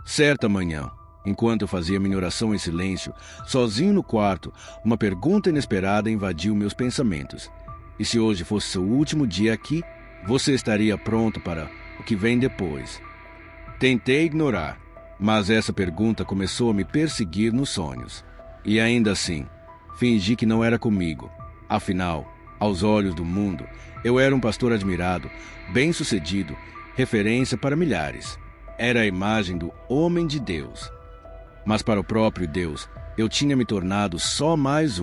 Certa manhã, enquanto eu fazia minha oração em silêncio, sozinho no quarto, uma pergunta inesperada invadiu meus pensamentos. E se hoje fosse seu último dia aqui, você estaria pronto para o que vem depois? Tentei ignorar, mas essa pergunta começou a me perseguir nos sonhos. E ainda assim, fingi que não era comigo. Afinal, aos olhos do mundo, eu era um pastor admirado, bem-sucedido, referência para milhares. Era a imagem do homem de Deus. Mas para o próprio Deus, eu tinha me tornado só mais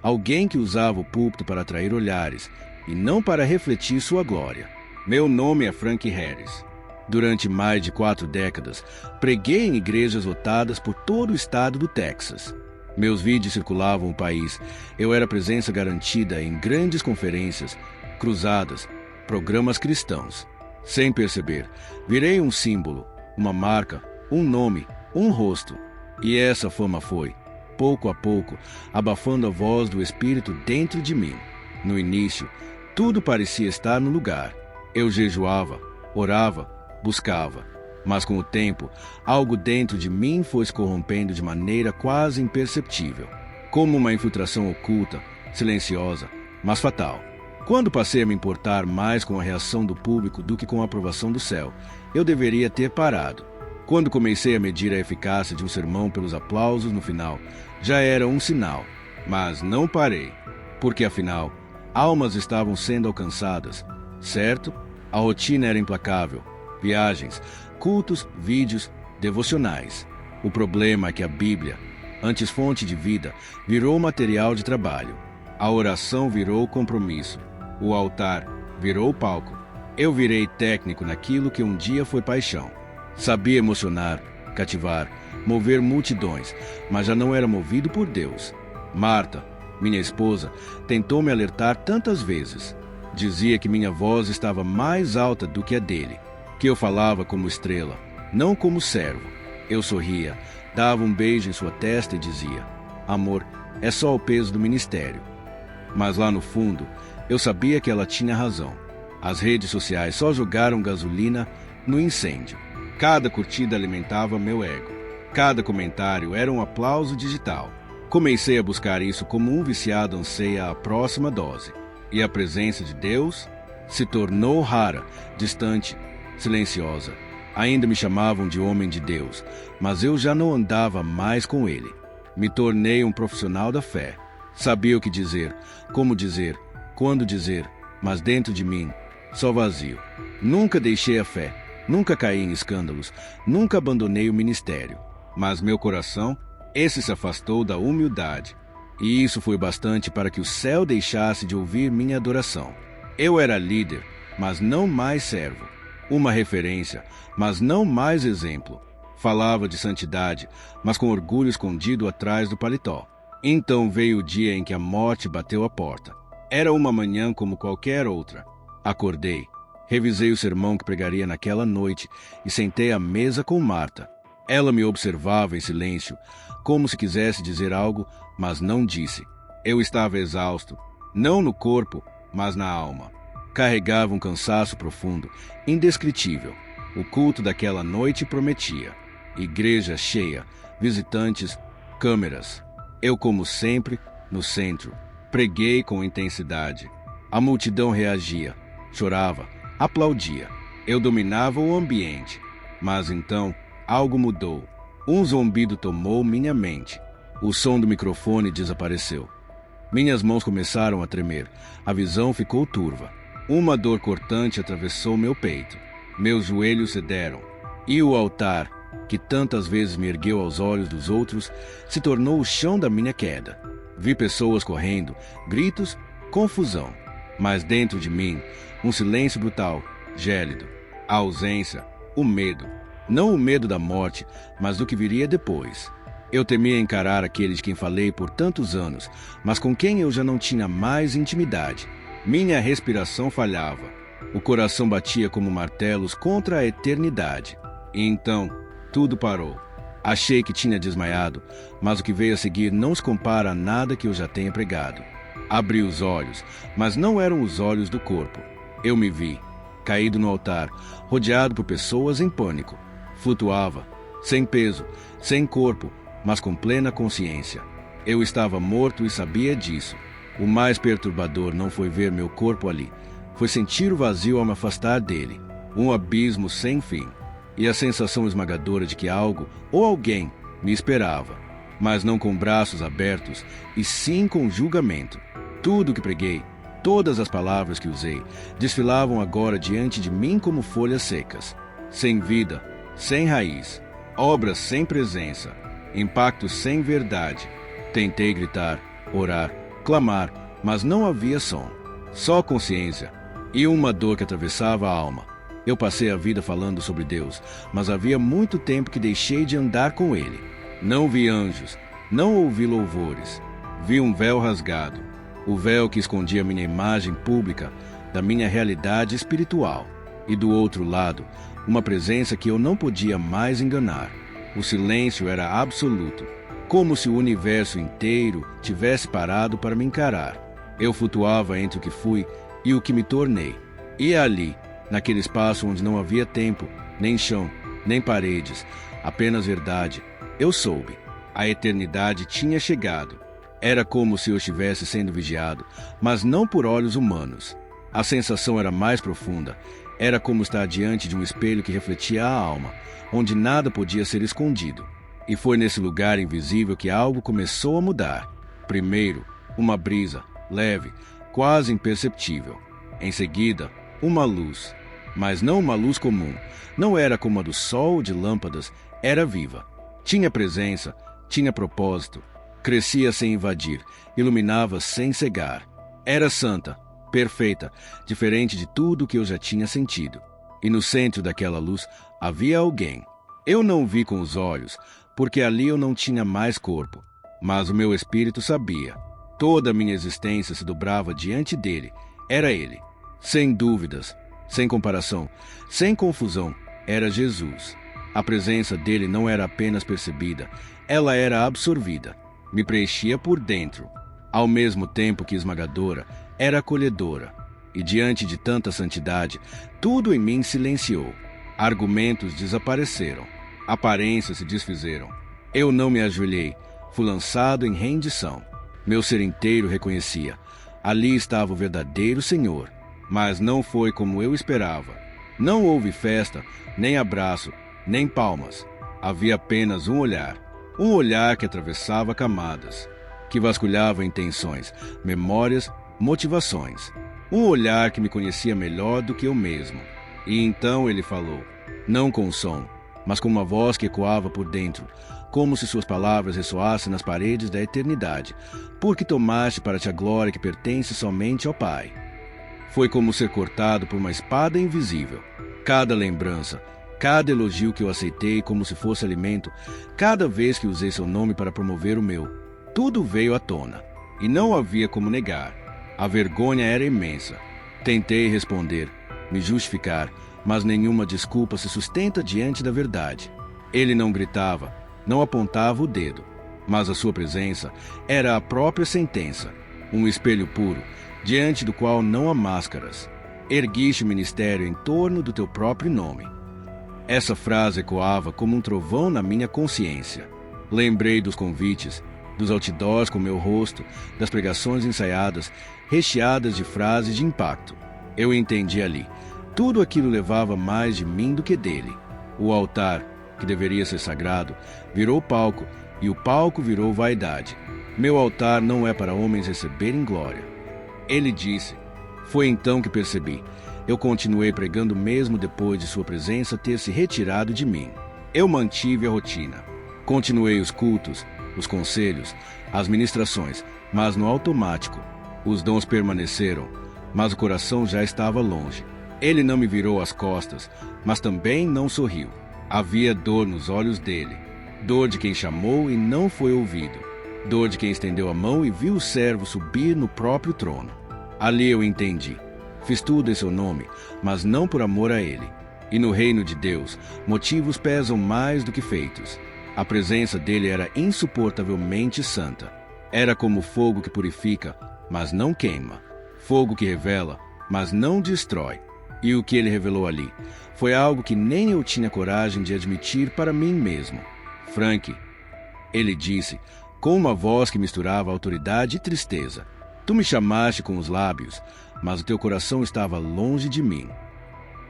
alguém que usava o púlpito para atrair olhares, e não para refletir sua glória. Meu nome é Frank Harris. Durante mais de 4 décadas, preguei em igrejas lotadas por todo o estado do Texas. Meus vídeos circulavam o país. Eu era presença garantida em grandes conferências, cruzadas, programas cristãos. Sem perceber, virei um símbolo, uma marca, um nome, um rosto. E essa fama foi, pouco a pouco, abafando a voz do Espírito dentro de mim. No início, tudo parecia estar no lugar. Eu jejuava, orava, buscava. Mas com o tempo, algo dentro de mim foi se corrompendo de maneira quase imperceptível. Como uma infiltração oculta, silenciosa, mas fatal. Quando passei a me importar mais com a reação do público do que com a aprovação do céu, eu deveria ter parado. Quando comecei a medir a eficácia de um sermão pelos aplausos no final, já era um sinal. Mas não parei, porque afinal, almas estavam sendo alcançadas, certo? A rotina era implacável. Viagens, cultos, vídeos, devocionais. O problema é que a Bíblia, antes fonte de vida, virou material de trabalho. A oração virou compromisso. O altar virou palco. Eu virei técnico naquilo que um dia foi paixão. Sabia emocionar, cativar, mover multidões, mas já não era movido por Deus. Marta, minha esposa, tentou me alertar tantas vezes. Dizia que minha voz estava mais alta do que a dele, que eu falava como estrela, não como servo. Eu sorria, dava um beijo em sua testa e dizia: amor, é só o peso do ministério. Mas lá no fundo, eu sabia que ela tinha razão. As redes sociais só jogaram gasolina no incêndio. Cada curtida alimentava meu ego. Cada comentário era um aplauso digital. Comecei a buscar isso como um viciado anseia a próxima dose. E a presença de Deus se tornou rara, distante, silenciosa. Ainda me chamavam de homem de Deus, mas eu já não andava mais com ele. Me tornei um profissional da fé. Sabia o que dizer, como dizer, quando dizer, mas dentro de mim, só vazio. Nunca deixei a fé, nunca caí em escândalos, nunca abandonei o ministério. Mas meu coração, esse se afastou da humildade. E isso foi bastante para que o céu deixasse de ouvir minha adoração. Eu era líder, mas não mais servo. Uma referência, mas não mais exemplo. Falava de santidade, mas com orgulho escondido atrás do paletó. Então veio o dia em que a morte bateu a porta. Era uma manhã como qualquer outra. Acordei, revisei o sermão que pregaria naquela noite e sentei à mesa com Marta. Ela me observava em silêncio, como se quisesse dizer algo, mas não disse. Eu estava exausto, não no corpo, mas na alma. Carregava um cansaço profundo, indescritível. O culto daquela noite prometia. Igreja cheia, visitantes, câmeras. Eu, como sempre, no centro. Preguei com intensidade. A multidão reagia, chorava, aplaudia. Eu dominava o ambiente. Mas então, algo mudou. Um zumbido tomou minha mente. O som do microfone desapareceu. Minhas mãos começaram a tremer. A visão ficou turva. Uma dor cortante atravessou meu peito. Meus joelhos cederam. E o altar, que tantas vezes me ergueu aos olhos dos outros, se tornou o chão da minha queda. Vi pessoas correndo, gritos, confusão. Mas dentro de mim, um silêncio brutal, gélido. A ausência, o medo. Não o medo da morte, mas do que viria depois. Eu temia encarar aquele de quem falei por tantos anos, mas com quem eu já não tinha mais intimidade. Minha respiração falhava. O coração batia como martelos contra a eternidade. E então, tudo parou. Achei que tinha desmaiado, mas o que veio a seguir não se compara a nada que eu já tenha pregado. Abri os olhos, mas não eram os olhos do corpo. Eu me vi, caído no altar, rodeado por pessoas em pânico. Flutuava, sem peso, sem corpo, mas com plena consciência. Eu estava morto e sabia disso. O mais perturbador não foi ver meu corpo ali, foi sentir o vazio ao me afastar dele, um abismo sem fim, e a sensação esmagadora de que algo ou alguém me esperava, mas não com braços abertos, e sim com julgamento. Tudo que preguei, todas as palavras que usei, desfilavam agora diante de mim como folhas secas, sem vida, sem raiz, obras sem presença, impactos sem verdade. Tentei gritar, orar, clamar, mas não havia som, só consciência e uma dor que atravessava a alma. Eu passei a vida falando sobre Deus, mas havia muito tempo que deixei de andar com Ele. Não vi anjos, não ouvi louvores. Vi um véu rasgado, o véu que escondia minha imagem pública da minha realidade espiritual. E do outro lado, uma presença que eu não podia mais enganar. O silêncio era absoluto, como se o universo inteiro tivesse parado para me encarar. Eu flutuava entre o que fui e o que me tornei. E ali, naquele espaço onde não havia tempo, nem chão, nem paredes, apenas verdade, eu soube. A eternidade tinha chegado. Era como se eu estivesse sendo vigiado, mas não por olhos humanos. A sensação era mais profunda. Era como estar diante de um espelho que refletia a alma, onde nada podia ser escondido. E foi nesse lugar invisível que algo começou a mudar. Primeiro, uma brisa, leve, quase imperceptível. Em seguida, uma luz. Mas não uma luz comum. Não era como a do sol ou de lâmpadas. Era viva. Tinha presença, tinha propósito. Crescia sem invadir, iluminava sem cegar. Era santa, perfeita, diferente de tudo o que eu já tinha sentido. E no centro daquela luz havia alguém. Eu não vi com os olhos, porque ali eu não tinha mais corpo. Mas o meu espírito sabia. Toda a minha existência se dobrava diante dele. Era ele. Sem dúvidas, sem comparação, sem confusão, era Jesus. A presença dele não era apenas percebida, ela era absorvida. Me preenchia por dentro. Ao mesmo tempo que esmagadora, era acolhedora. E diante de tanta santidade, tudo em mim silenciou. Argumentos desapareceram. Aparências se desfizeram. Eu não me ajoelhei. Fui lançado em rendição. Meu ser inteiro reconhecia. Ali estava o verdadeiro Senhor. Mas não foi como eu esperava. Não houve festa, nem abraço, nem palmas. Havia apenas um olhar. Um olhar que atravessava camadas, que vasculhava intenções, memórias, motivações. Um olhar que me conhecia melhor do que eu mesmo. E então ele falou, não com som, mas com uma voz que ecoava por dentro, como se suas palavras ressoassem nas paredes da eternidade, porque tomaste para ti a glória que pertence somente ao Pai. Foi como ser cortado por uma espada invisível. Cada lembrança, cada elogio que eu aceitei como se fosse alimento, cada vez que usei seu nome para promover o meu, tudo veio à tona, e não havia como negar. A vergonha era imensa. Tentei responder, me justificar, mas nenhuma desculpa se sustenta diante da verdade. Ele não gritava, não apontava o dedo, mas a sua presença era a própria sentença, um espelho puro, diante do qual não há máscaras. Erguiste o ministério em torno do teu próprio nome. Essa frase ecoava como um trovão na minha consciência. Lembrei dos convites, dos outdoors com meu rosto, das pregações ensaiadas, recheadas de frases de impacto. Eu entendi ali. Tudo aquilo levava mais de mim do que dele. O altar, que deveria ser sagrado, virou palco, e o palco virou vaidade. Meu altar não é para homens receberem glória. Ele disse. Foi então que percebi. Eu continuei pregando mesmo depois de sua presença ter se retirado de mim. Eu mantive a rotina. Continuei os cultos, os conselhos, as ministrações, mas no automático. Os dons permaneceram, mas o coração já estava longe. Ele não me virou as costas, mas também não sorriu. Havia dor nos olhos dele. Dor de quem chamou e não foi ouvido. Dor de quem estendeu a mão e viu o servo subir no próprio trono. Ali eu entendi. Fiz tudo em seu nome, mas não por amor a ele. E no reino de Deus, motivos pesam mais do que feitos. A presença dele era insuportavelmente santa. Era como fogo que purifica, mas não queima. Fogo que revela, mas não destrói. E o que ele revelou ali foi algo que nem eu tinha coragem de admitir para mim mesmo. Frank, ele disse, com uma voz que misturava autoridade e tristeza, tu me chamaste com os lábios, mas o teu coração estava longe de mim.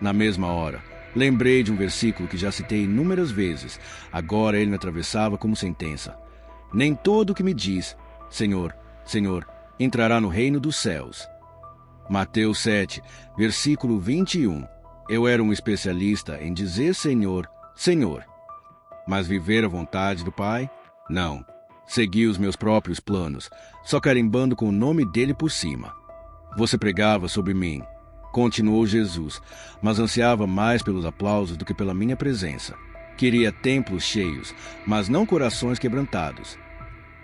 Na mesma hora, lembrei de um versículo que já citei inúmeras vezes. Agora ele me atravessava como sentença. Nem todo o que me diz, Senhor, Senhor, entrará no reino dos céus. Mateus 7, versículo 21. Eu era um especialista em dizer Senhor, Senhor. Mas viver a vontade do Pai? Não. Segui os meus próprios planos, só carimbando com o nome dele por cima. Você pregava sobre mim, continuou Jesus, mas ansiava mais pelos aplausos do que pela minha presença. Queria templos cheios, mas não corações quebrantados.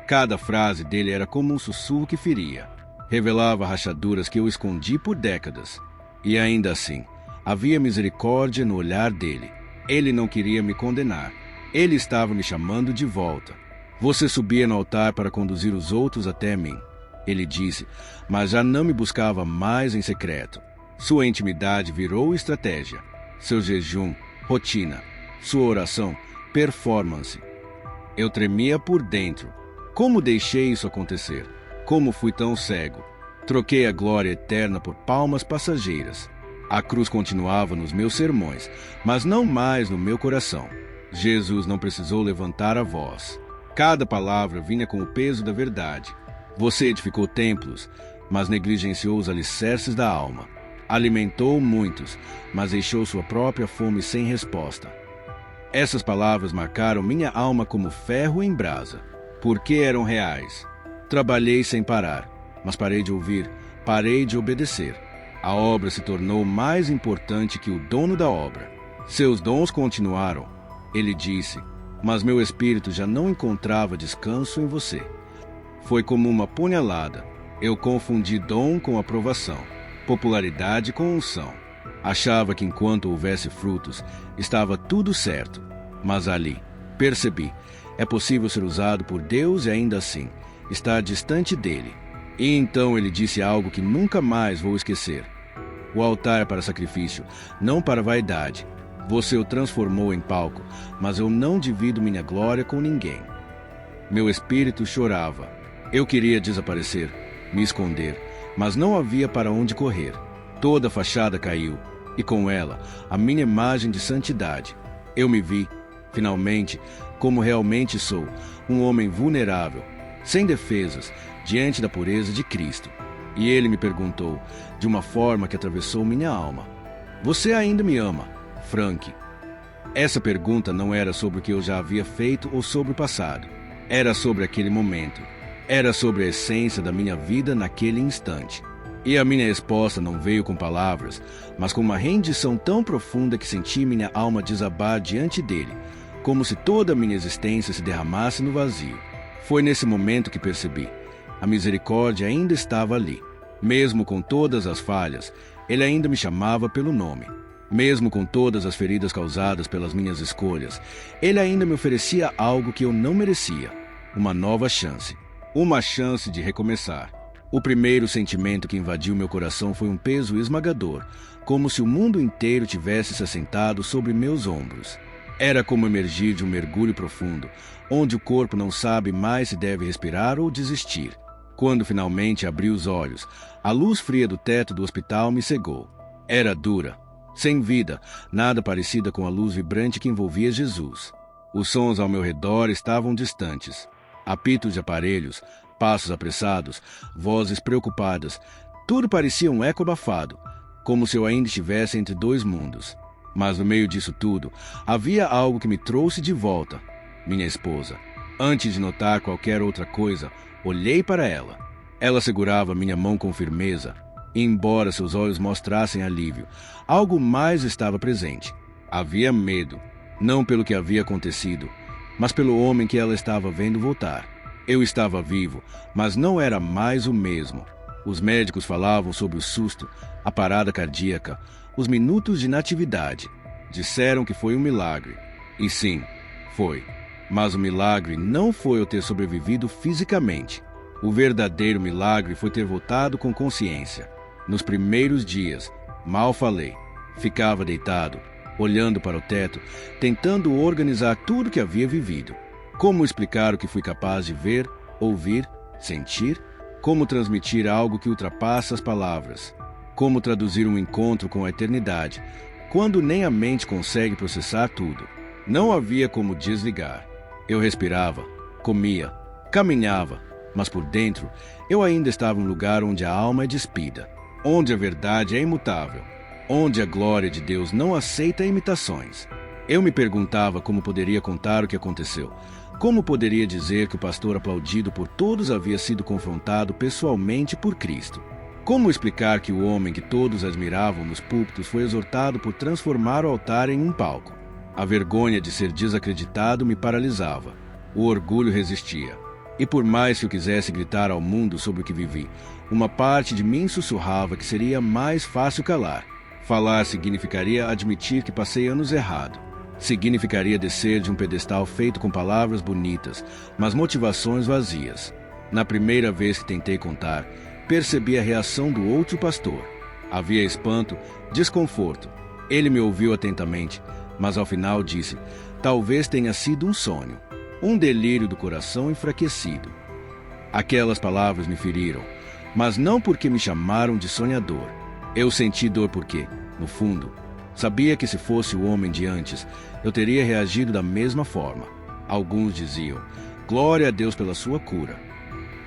Cada frase dele era como um sussurro que feria. Revelava rachaduras que eu escondi por décadas. E ainda assim, havia misericórdia no olhar dele. Ele não queria me condenar. Ele estava me chamando de volta. Você subia no altar para conduzir os outros até mim, ele disse, mas já não me buscava mais em secreto. Sua intimidade virou estratégia. Seu jejum, rotina. Sua oração, performance. Eu tremia por dentro. Como deixei isso acontecer? Como fui tão cego? Troquei a glória eterna por palmas passageiras. A cruz continuava nos meus sermões, mas não mais no meu coração. Jesus não precisou levantar a voz. Cada palavra vinha com o peso da verdade. Você edificou templos, mas negligenciou os alicerces da alma. Alimentou muitos, mas deixou sua própria fome sem resposta. Essas palavras marcaram minha alma como ferro em brasa, porque eram reais. Trabalhei sem parar, mas parei de ouvir, parei de obedecer. A obra se tornou mais importante que o dono da obra. Seus dons continuaram, ele disse, mas meu espírito já não encontrava descanso em você. Foi como uma punhalada. Eu confundi dom com aprovação, popularidade com unção. Achava que enquanto houvesse frutos, estava tudo certo. Mas ali, percebi, é possível ser usado por Deus e ainda assim, estar distante dele. E então ele disse algo que nunca mais vou esquecer. O altar é para sacrifício, não para vaidade. Você o transformou em palco, mas eu não divido minha glória com ninguém. Meu espírito chorava. Eu queria desaparecer, me esconder, mas não havia para onde correr. Toda a fachada caiu, e com ela, a minha imagem de santidade. Eu me vi, finalmente, como realmente sou, um homem vulnerável, sem defesas, diante da pureza de Cristo. E ele me perguntou, de uma forma que atravessou minha alma: você ainda me ama, Frank? Essa pergunta não era sobre o que eu já havia feito ou sobre o passado. Era sobre aquele momento. Era sobre a essência da minha vida naquele instante. E a minha resposta não veio com palavras, mas com uma rendição tão profunda que senti minha alma desabar diante dele, como se toda a minha existência se derramasse no vazio. Foi nesse momento que percebi. A misericórdia ainda estava ali. Mesmo com todas as falhas, ele ainda me chamava pelo nome. Mesmo com todas as feridas causadas pelas minhas escolhas, ele ainda me oferecia algo que eu não merecia. Uma nova chance. Uma chance de recomeçar. O primeiro sentimento que invadiu meu coração foi um peso esmagador, como se o mundo inteiro tivesse se assentado sobre meus ombros. Era como emergir de um mergulho profundo, onde o corpo não sabe mais se deve respirar ou desistir. Quando finalmente abri os olhos, a luz fria do teto do hospital me cegou. Era dura, sem vida, nada parecida com a luz vibrante que envolvia Jesus. Os sons ao meu redor estavam distantes. Apitos de aparelhos, passos apressados, vozes preocupadas. Tudo parecia um eco abafado, como se eu ainda estivesse entre dois mundos. Mas no meio disso tudo, havia algo que me trouxe de volta. Minha esposa. Antes de notar qualquer outra coisa, olhei para ela. Ela segurava minha mão com firmeza. E embora seus olhos mostrassem alívio, algo mais estava presente. Havia medo, não pelo que havia acontecido, mas pelo homem que ela estava vendo voltar. Eu estava vivo, mas não era mais o mesmo. Os médicos falavam sobre o susto, a parada cardíaca, os minutos de inatividade. Disseram que foi um milagre. E sim, foi. Mas o milagre não foi eu ter sobrevivido fisicamente. O verdadeiro milagre foi ter voltado com consciência. Nos primeiros dias, mal falei. Ficava deitado, olhando para o teto, tentando organizar tudo que havia vivido. Como explicar o que fui capaz de ver, ouvir, sentir? Como transmitir algo que ultrapassa as palavras? Como traduzir um encontro com a eternidade, quando nem a mente consegue processar tudo? Não havia como desligar. Eu respirava, comia, caminhava, mas por dentro eu ainda estava em um lugar onde a alma é despida, onde a verdade é imutável, onde a glória de Deus não aceita imitações. Eu me perguntava como poderia contar o que aconteceu. Como poderia dizer que o pastor aplaudido por todos havia sido confrontado pessoalmente por Cristo? Como explicar que o homem que todos admiravam nos púlpitos foi exortado por transformar o altar em um palco? A vergonha de ser desacreditado me paralisava. O orgulho resistia. E por mais que eu quisesse gritar ao mundo sobre o que vivi, uma parte de mim sussurrava que seria mais fácil calar. Falar significaria admitir que passei anos errado. Significaria descer de um pedestal feito com palavras bonitas, mas motivações vazias. Na primeira vez que tentei contar, percebi a reação do outro pastor. Havia espanto, desconforto. Ele me ouviu atentamente, mas ao final disse: talvez tenha sido um sonho, um delírio do coração enfraquecido. Aquelas palavras me feriram, mas não porque me chamaram de sonhador. Eu senti dor porque, no fundo, sabia que se fosse o homem de antes, eu teria reagido da mesma forma. Alguns diziam: glória a Deus pela sua cura.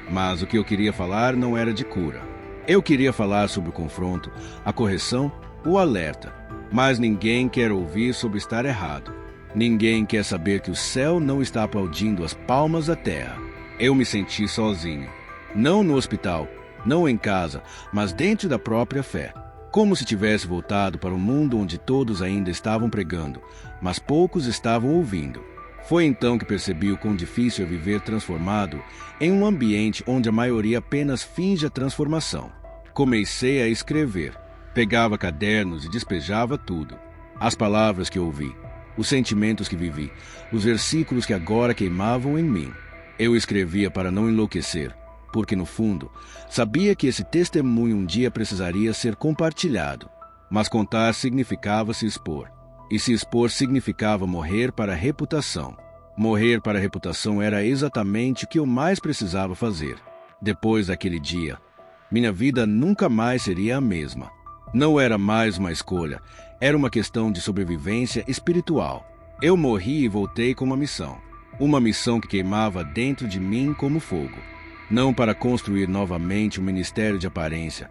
Mas o que eu queria falar não era de cura. Eu queria falar sobre o confronto, a correção, o alerta. Mas ninguém quer ouvir sobre estar errado. Ninguém quer saber que o céu não está aplaudindo as palmas da terra. Eu me senti sozinho. Não no hospital, não em casa, mas dentro da própria fé. Como se tivesse voltado para um mundo onde todos ainda estavam pregando, mas poucos estavam ouvindo. Foi então que percebi o quão difícil é viver transformado em um ambiente onde a maioria apenas finge a transformação. Comecei a escrever. Pegava cadernos e despejava tudo. As palavras que ouvi, os sentimentos que vivi, os versículos que agora queimavam em mim. Eu escrevia para não enlouquecer, porque no fundo, sabia que esse testemunho um dia precisaria ser compartilhado. Mas contar significava se expor. E se expor significava morrer para a reputação. Morrer para a reputação era exatamente o que eu mais precisava fazer. Depois daquele dia, minha vida nunca mais seria a mesma. Não era mais uma escolha, era uma questão de sobrevivência espiritual. Eu morri e voltei com uma missão que queimava dentro de mim como fogo. Não para construir novamente um ministério de aparência,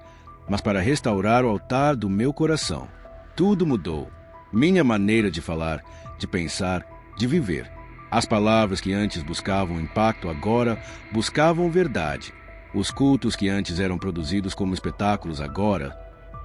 mas para restaurar o altar do meu coração. Tudo mudou. Minha maneira de falar, de pensar, de viver. As palavras que antes buscavam impacto agora buscavam verdade. Os cultos que antes eram produzidos como espetáculos agora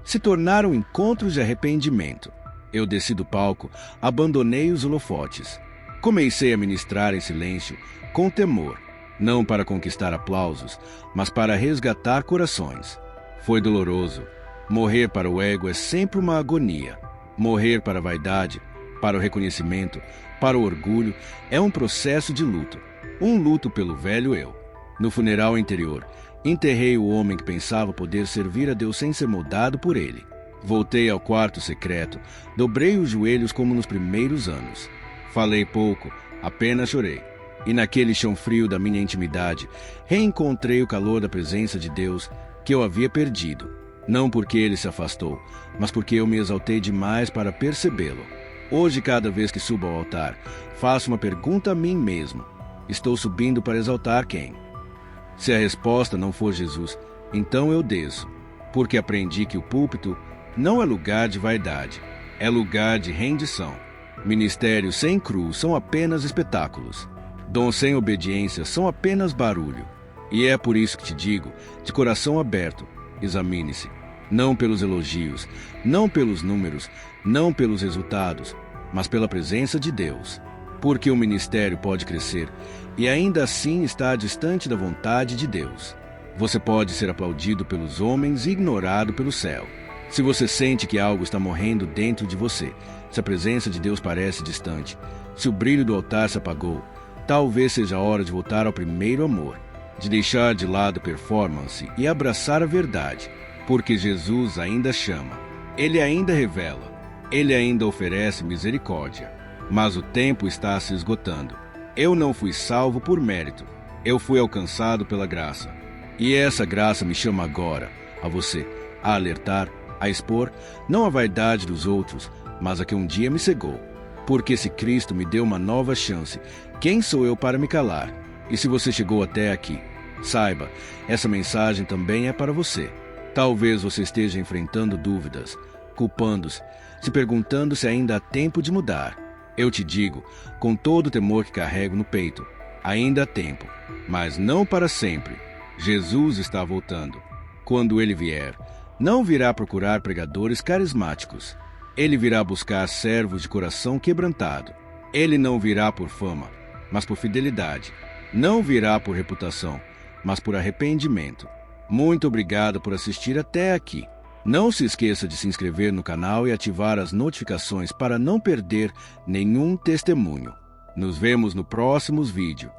se tornaram encontros de arrependimento. Eu desci do palco, abandonei os holofotes. Comecei a ministrar em silêncio, com temor, não para conquistar aplausos, mas para resgatar corações. Foi doloroso. Morrer para o ego é sempre uma agonia. Morrer para a vaidade, para o reconhecimento, para o orgulho, é um processo de luto. Um luto pelo velho eu. No funeral interior, enterrei o homem que pensava poder servir a Deus sem ser moldado por ele. Voltei ao quarto secreto, dobrei os joelhos como nos primeiros anos. Falei pouco, apenas chorei. E naquele chão frio da minha intimidade, reencontrei o calor da presença de Deus que eu havia perdido. Não porque ele se afastou, mas porque eu me exaltei demais para percebê-lo. Hoje, cada vez que subo ao altar, faço uma pergunta a mim mesmo. Estou subindo para exaltar quem? Se a resposta não for Jesus, então eu desço, porque aprendi que o púlpito não é lugar de vaidade, é lugar de rendição. Ministérios sem cruz são apenas espetáculos. Dons sem obediência são apenas barulho. E é por isso que te digo, de coração aberto, examine-se. Não pelos elogios, não pelos números, não pelos resultados, mas pela presença de Deus. Porque o ministério pode crescer e ainda assim estar distante da vontade de Deus. Você pode ser aplaudido pelos homens e ignorado pelo céu. Se você sente que algo está morrendo dentro de você, se a presença de Deus parece distante, se o brilho do altar se apagou, talvez seja a hora de voltar ao primeiro amor, de deixar de lado a performance e abraçar a verdade. Porque Jesus ainda chama, Ele ainda revela, Ele ainda oferece misericórdia. Mas o tempo está se esgotando. Eu não fui salvo por mérito. Eu fui alcançado pela graça. E essa graça me chama agora, a você, a alertar, a expor, não a vaidade dos outros, mas a que um dia me cegou. Porque se Cristo me deu uma nova chance, quem sou eu para me calar? E se você chegou até aqui, saiba, essa mensagem também é para você. Talvez você esteja enfrentando dúvidas, culpando-se, se perguntando se ainda há tempo de mudar. Eu te digo, com todo o temor que carrego no peito, ainda há tempo, mas não para sempre. Jesus está voltando. Quando ele vier, não virá procurar pregadores carismáticos. Ele virá buscar servos de coração quebrantado. Ele não virá por fama, mas por fidelidade. Não virá por reputação, mas por arrependimento. Muito obrigado por assistir até aqui. Não se esqueça de se inscrever no canal e ativar as notificações para não perder nenhum testemunho. Nos vemos no próximo vídeo.